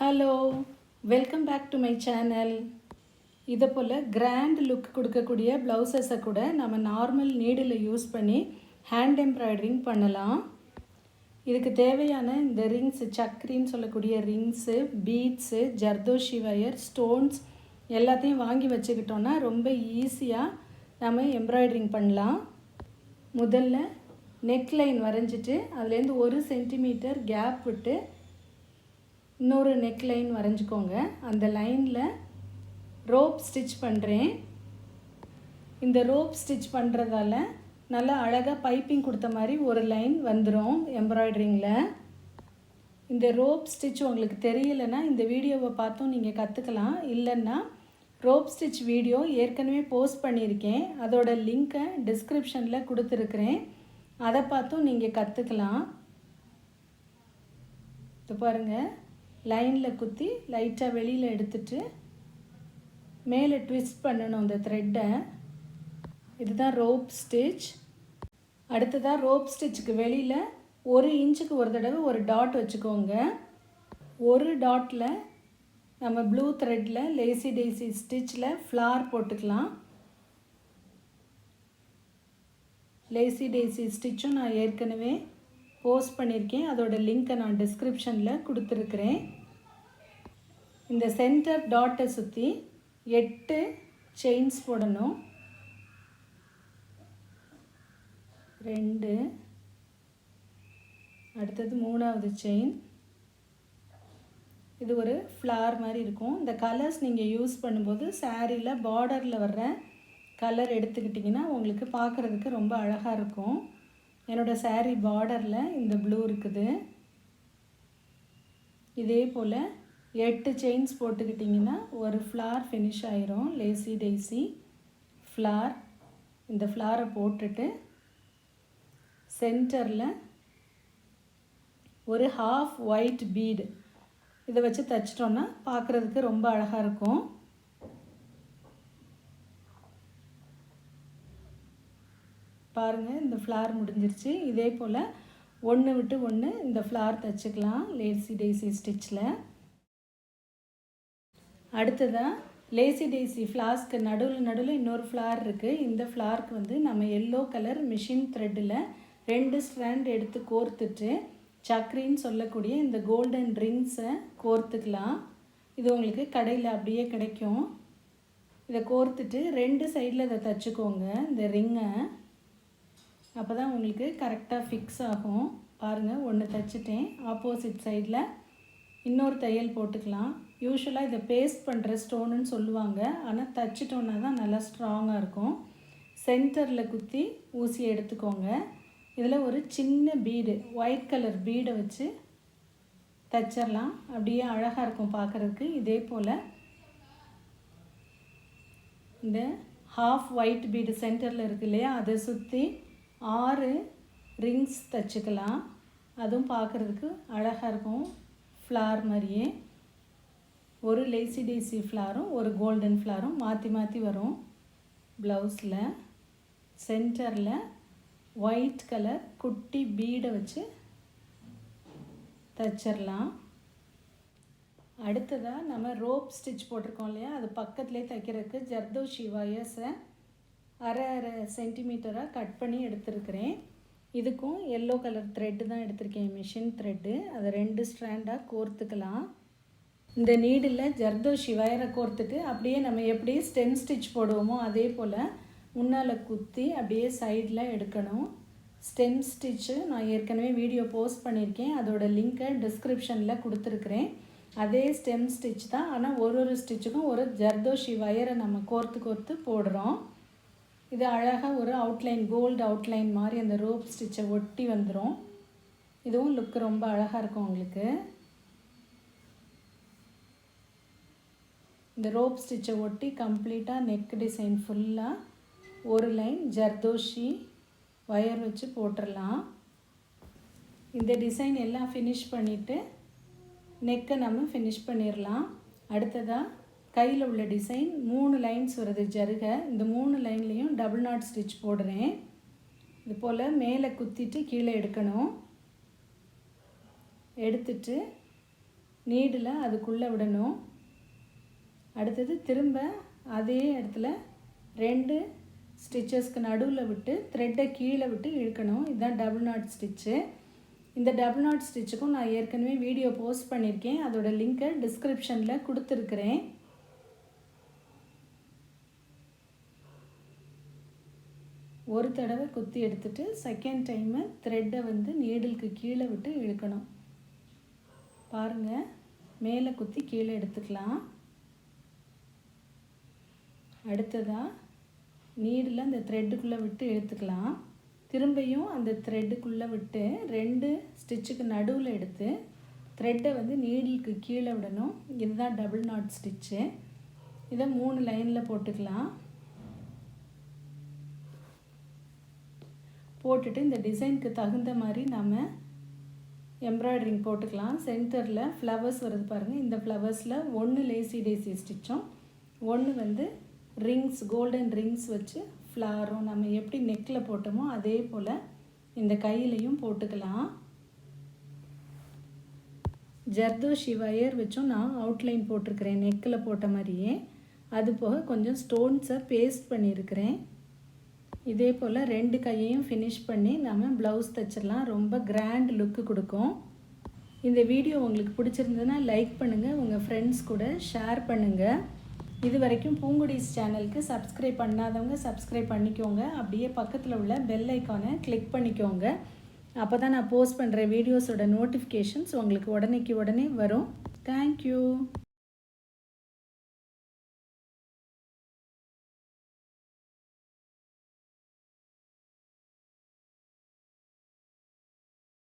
Hello, welcome back to my channel. இதை போல் grand look கொடுக்கக்கூடிய ப்ளவுசஸை கூட நம்ம நார்மல் நீடில் யூஸ் பண்ணி ஹேண்ட் எம்ப்ராய்டரிங் பண்ணலாம். இதுக்கு தேவையான இந்த ரிங்ஸு, சக்ரின்னு சொல்லக்கூடிய rings, beads, zardozi wire, stones எல்லாத்தையும் வாங்கி வச்சுக்கிட்டோன்னா ரொம்ப ஈஸியாக நம்ம எம்ப்ராய்டரிங் பண்ணலாம். முதல்ல நெக் லைன் வரைஞ்சிட்டு அதுலேருந்து 1 சென்டிமீட்டர் கேப் விட்டு இன்னொரு நெக் லைன் வரைஞ்சிக்கோங்க. அந்த லைனில் ரோப் ஸ்டிச் பண்ணுறேன். இந்த ரோப் ஸ்டிச் பண்ணுறதால நல்லா அழகாக பைப்பிங் கொடுத்த மாதிரி ஒரு லைன் வந்துடும் எம்ப்ராய்டரிங்கில். இந்த ரோப் ஸ்டிச் உங்களுக்கு தெரியலைன்னா இந்த வீடியோவை பார்த்தும் நீங்கள் கற்றுக்கலாம். இல்லைன்னா ரோப் ஸ்டிச் வீடியோ ஏற்கனவே போஸ்ட் பண்ணியிருக்கேன், அதோட லிங்க்கை டிஸ்கிரிப்ஷனில் கொடுத்துருக்குறேன். அதை பார்த்தும் நீங்கள் கற்றுக்கலாம். இது பாருங்கள், லைனில் குத்தி லைட்டாக வெளியில் எடுத்துட்டு மேலே ட்விஸ்ட் பண்ணணும் இந்த த்ரெட்டை. இதுதான் ரோப் ஸ்டிச். அடுத்ததாக ரோப் ஸ்டிச்சுக்கு வெளியில் 1 இன்ச்சுக்கு ஒரு தடவை ஒரு டாட் வச்சுக்கோங்க. ஒரு டாட்டில் நம்ம ப்ளூ த்ரெட்டில் லேசி டேசி ஸ்டிச்சில் ஃப்ளார் போட்டுக்கலாம். லேசி டேசி ஸ்டிச்சும் நான் ஏற்கனவே போஸ்ட் பண்ணியிருக்கேன், அதோட லிங்க்கை நான் டிஸ்கிரிப்ஷனில் கொடுத்துருக்குறேன். இந்த சென்டர் டாட்டை சுற்றி 8 செயின்ஸ் போடணும். 2, அடுத்தது 3வது செயின். இது ஒரு ஃப்ளார் மாதிரி இருக்கும். இந்த கலர்ஸ் நீங்கள் யூஸ் பண்ணும்போது சாரியில் பார்டரில் வர்ற கலர் எடுத்துக்கிட்டிங்கன்னா உங்களுக்கு பார்க்குறதுக்கு ரொம்ப அழகாக இருக்கும். என்னோடய சாரீ பார்டரில் இந்த ப்ளூ இருக்குது. இதே போல் 8 செயின்ஸ் போட்டுக்கிட்டிங்கன்னா ஒரு ஃப்ளார் ஃபினிஷ் ஆயிரும். Lazy daisy flower. இந்த ஃப்ளாரை போட்டுட்டு சென்டரில் ஒரு ஹாஃப் ஒயிட் பீடு இதை வச்சு தைச்சிட்டோன்னா பார்க்குறதுக்கு ரொம்ப அழகாக இருக்கும். பாருங்கள், இந்த ஃப்ளார் முடிஞ்சிருச்சு. இதே போல் 1 விட்டு 1 இந்த ஃப்ளார் தைச்சிக்கலாம் லேசி டேசி ஸ்டிச்சில். அடுத்ததாக லேசி டேசி ஃப்ளாஸ்க்கு நடுவில் இன்னொரு ஃப்ளார் இருக்குது. இந்த ஃப்ளார்க்கு வந்து நம்ம எல்லோ கலர் மிஷின் த்ரெட்டில் 2 ஸ்ட்ராண்ட் எடுத்து கோர்த்துட்டு சக்ரின்னு சொல்லக்கூடிய இந்த கோல்டன் ரிங்ஸை கோர்த்துக்கலாம். இது உங்களுக்கு கடையில் அப்படியே கிடைக்கும். இதை கோர்த்துட்டு 2 சைடில் இதை தைச்சிக்கோங்க இந்த ரிங்கை. அப்போ தான் உங்களுக்கு கரெக்டாக ஃபிக்ஸ் ஆகும். பாருங்கள், 1 தைச்சிட்டேன். ஆப்போசிட் சைடில் இன்னொரு தையல் போட்டுக்கலாம். யூஸ்வலாக இதை பேஸ்ட் பண்ணுற ஸ்டோனுன்னு சொல்லுவாங்க, ஆனால் தைச்சிட்டோன்னா தான் நல்லா ஸ்ட்ராங்காக இருக்கும். சென்டரில் குத்தி ஊசியை எடுத்துக்கோங்க. இதில் ஒரு சின்ன பீடு, ஒயிட் கலர் பீடை வச்சு தைச்சிடலாம். அப்படியே அழகாக இருக்கும் பார்க்குறதுக்கு. இதே போல் இந்த ஹாஃப் ஒயிட் பீடு சென்டரில் இருக்குது இல்லையா, அதை சுற்றி 6 ரிங்ஸ் தைச்சிக்கலாம். அதுவும் பார்க்குறதுக்கு அழகாக இருக்கும் ஃப்ளார் மாதிரியே. ஒரு லேசி டேசி ஃப்ளாரும் ஒரு கோல்டன் ஃப்ளாரும் மாற்றி மாற்றி வரும் ப்ளவுஸில். சென்டரில் ஒயிட் கலர் குட்டி பீடை வச்சு தைச்சிடலாம். அடுத்ததாக நம்ம ரோப் ஸ்டிச் போட்டிருக்கோம் இல்லையா, அது பக்கத்துலேயே தைக்கிறதுக்கு ஜர்தோஷி வயர்ஸை 1/2 சென்டிமீட்டராக கட் பண்ணி எடுத்துருக்கிறேன். இதுக்கும் எல்லோ கலர் த்ரெட்டு தான் எடுத்திருக்கேன், மிஷின் த்ரெட்டு. அதை 2 ஸ்ட்ராண்டாக கோர்த்துக்கலாம். இந்த நீடில் ஜர்தோஷி வயரை கோர்த்துட்டு அப்படியே நம்ம எப்படி ஸ்டெம் ஸ்டிச் போடுவோமோ அதே போல் முன்னால் குத்தி அப்படியே சைடில் எடுக்கணும். ஸ்டெம் ஸ்டிச்சு நான் ஏற்கனவே வீடியோ போஸ்ட் பண்ணியிருக்கேன், அதோட லிங்க்கை டிஸ்கிரிப்ஷனில் கொடுத்துருக்குறேன். அதே ஸ்டெம் ஸ்டிச் தான், ஆனால் ஒரு ஸ்டிச்சுக்கும் ஒரு ஜர்தோஷி வயரை நம்ம கோர்த்து போடுறோம். இது அழகாக ஒரு அவுட்லைன், கோல்டு அவுட்லைன் மாதிரி அந்த ரோப் ஸ்டிச்சை ஒட்டி வந்துடும். இதுவும் லுக்கு ரொம்ப அழகாக இருக்கும் உங்களுக்கு. இந்த ரோப் ஸ்டிச்சை ஒட்டி கம்ப்ளீட்டாக நெக் டிசைன் ஃபுல்லாக ஒரு லைன் ஜர்தோஷி வயர் வச்சு போட்டுடலாம். இந்த டிசைன் எல்லாம் ஃபினிஷ் பண்ணிவிட்டு நெக்கை நம்ம ஃபினிஷ் பண்ணிடலாம். அடுத்ததாக கையில் உள்ள டிசைன் 3 லைன்ஸ் வருது ஜருகை. இந்த 3 லைன்லேயும் டபுள் நாட் ஸ்டிச் போடுறேன். இது போல் மேலே குத்திட்டு கீழே எடுக்கணும். எடுத்துட்டு நீடில் அதுக்குள்ளே விடணும். அடுத்தது திரும்ப அதே இடத்துல 2 ஸ்டிச்சஸ்க்கு நடுவில் விட்டு த்ரெட்டை கீழே விட்டு இழுக்கணும். இதுதான் டபுள் நாட் ஸ்டிச்சு. இந்த டபுள் நாட் ஸ்டிச்சுக்கும் நான் ஏற்கனவே வீடியோ போஸ்ட் பண்ணியிருக்கேன். அதோட லிங்க்கை டிஸ்கிரிப்ஷனில் கொடுத்துருக்குறேன். ஒரு தடவை குத்தி எடுத்துட்டு செகண்ட் டைமு த்ரெட்டை நீடிலுக்கு கீழே விட்டு இழுக்கணும். பாருங்கள், மேலே குத்தி கீழே எடுத்துக்கலாம். அடுத்ததாக நீடில் அந்த த்ரெட்டுக்குள்ளே விட்டு இழுத்துக்கலாம். திரும்பியும் அந்த த்ரெட்டுக்குள்ளே விட்டு 2 ஸ்டிச்சுக்கு நடுவில் எடுத்து த்ரெட்டை நீடிலுக்கு கீழே விடணும். இதுதான் டபுள் நாட் ஸ்டிச்சு. இதை 3 லைனில் போட்டுக்கலாம். போட்டுட்டு இந்த டிசைனுக்கு தகுந்த மாதிரி நம்ம எம்ப்ராய்டரிங் போட்டுக்கலாம். சென்டரில் ஃப்ளவர்ஸ் வருது பாருங்கள். இந்த ஃப்ளவர்ஸில் 1 லேசி டேசி ஸ்டிச்சும் 1 ரிங்ஸ், கோல்டன் ரிங்ஸ் வச்சு ஃப்ளாரும் நம்ம எப்படி நெக்கில் போட்டோமோ அதே போல் இந்த கையிலையும் போட்டுக்கலாம். ஜர்தோஷி வயர் வச்சும் நான் அவுட்லைன் போட்டிருக்கிறேன் நெக்கில் போட்ட மாதிரியே. அது போக கொஞ்சம் ஸ்டோன்ஸை பேஸ்ட் பண்ணியிருக்கிறேன். இதே போல் 2 கையையும் ஃபினிஷ் பண்ணி நம்ம ப்ளவுஸ் தைச்சிடலாம். ரொம்ப கிராண்ட் லுக்கு கொடுக்கும். இந்த வீடியோ உங்களுக்கு பிடிச்சிருந்ததுன்னா லைக் பண்ணுங்கள், உங்கள் ஃப்ரெண்ட்ஸ் கூட ஷேர் பண்ணுங்கள். இது வரைக்கும் பூங்குடிஸ் சேனலுக்கு சப்ஸ்கிரைப் பண்ணாதவங்க சப்ஸ்கிரைப் பண்ணிக்கோங்க. அப்படியே பக்கத்தில் உள்ள பெல் ஐக்கானை கிளிக் பண்ணிக்கோங்க. அப்போ தான் நான் போஸ்ட் பண்ணுற வீடியோஸோட நோட்டிஃபிகேஷன்ஸ் உங்களுக்கு உடனே வரும். தேங்க்யூ.